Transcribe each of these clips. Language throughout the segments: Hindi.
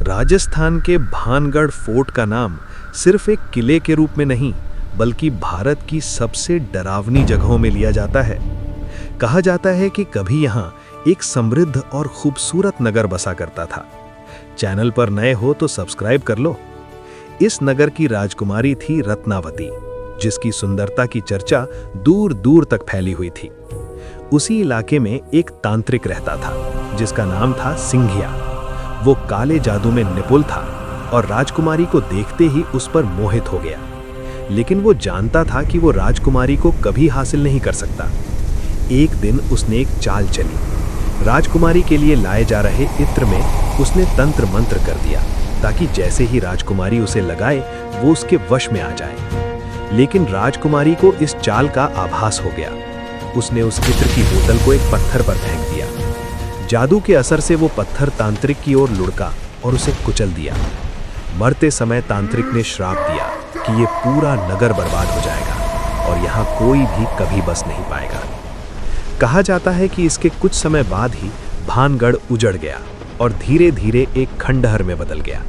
राजस्थान के भानगढ़ फोर्ट का नाम सिर्फ एक किले के रूप में नहीं, बल्कि भारत की सबसे डरावनी जगहों में लिया जाता है। कहा जाता है कि कभी यहाँ एक समृद्ध और खूबसूरत नगर बसा करता था। चैनल पर नए हो तो सब्सक्राइब कर लो। इस नगर की राजकुमारी थी रत्नावती, जिसकी सुंदरता की चर्चा दूर दूर तक फैली हुई थी। उसी इलाके में एक तांत्रिक रहता था जिसका नाम था सिंघिया। वो काले जादू में निपुण था और राजकुमारी को देखते ही उस पर मोहित हो गया। लेकिन वो जानता था कि वो राजकुमारी को कभी हासिल नहीं कर सकता। एक दिन उसने एक चाल चली। राजकुमारी के लिए लाए जा रहे इत्र में उसने तंत्र मंत्र कर दिया ताकि जैसे ही राजकुमारी उसे लगाए वो उसके वश में आ जाए। लेकिन राजकुमारी को इस चाल का आभास हो गया। उसने उस इत्र की बोतल को एक पत्थर पर फेंक दिया। जादू के असर से वो पत्थर तांत्रिक की ओर लुढ़का और उसे कुचल दिया। मरते समय तांत्रिक ने श्राप दिया कि ये पूरा नगर बर्बाद हो जाएगा और यहाँ कोई भी कभी बस नहीं पाएगा। कहा जाता है कि इसके कुछ समय बाद ही भानगढ़ उजड़ गया और धीरे धीरे एक खंडहर में बदल गया।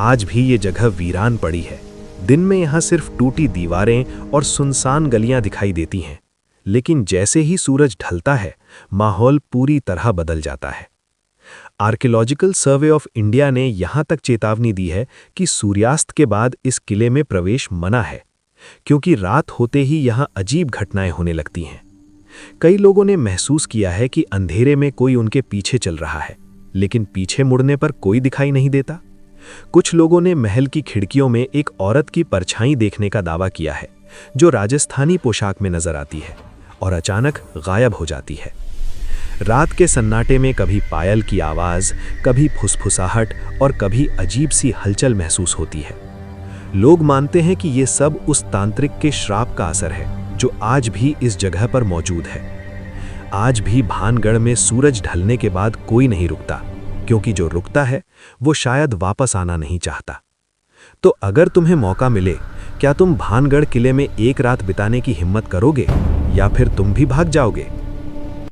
आज भी ये जगह वीरान पड़ी है। दिन में यहाँ सिर्फ टूटी दीवारें और सुनसान गलियां दिखाई देती हैं, लेकिन जैसे ही सूरज ढलता है माहौल पूरी तरह बदल जाता है। आर्कियोलॉजिकल सर्वे ऑफ इंडिया ने यहाँ तक चेतावनी दी है कि सूर्यास्त के बाद इस किले में प्रवेश मना है, क्योंकि रात होते ही यहाँ अजीब घटनाएं होने लगती हैं। कई लोगों ने महसूस किया है कि अंधेरे में कोई उनके पीछे चल रहा है, लेकिन पीछे मुड़ने पर कोई दिखाई नहीं देता। कुछ लोगों ने महल की खिड़कियों में एक औरत की परछाई देखने का दावा किया है, जो राजस्थानी पोशाक में नजर आती है और अचानक गायब हो जाती है। रात के सन्नाटे में कभी पायल की आवाज, कभी फुसफुसाहट और कभी अजीब सी हलचल महसूस होती है। लोग मानते हैं कि ये सब उस तांत्रिक के श्राप का असर है जो आज भी इस जगह पर मौजूद है। आज भी भानगढ़ में सूरज ढलने के बाद कोई नहीं रुकता, क्योंकि जो रुकता है वो शायद वापस आना नहीं चाहता। तो अगर तुम्हें मौका मिले, क्या तुम भानगढ़ किले में एक रात बिताने की हिम्मत करोगे या फिर तुम भी भाग जाओगे?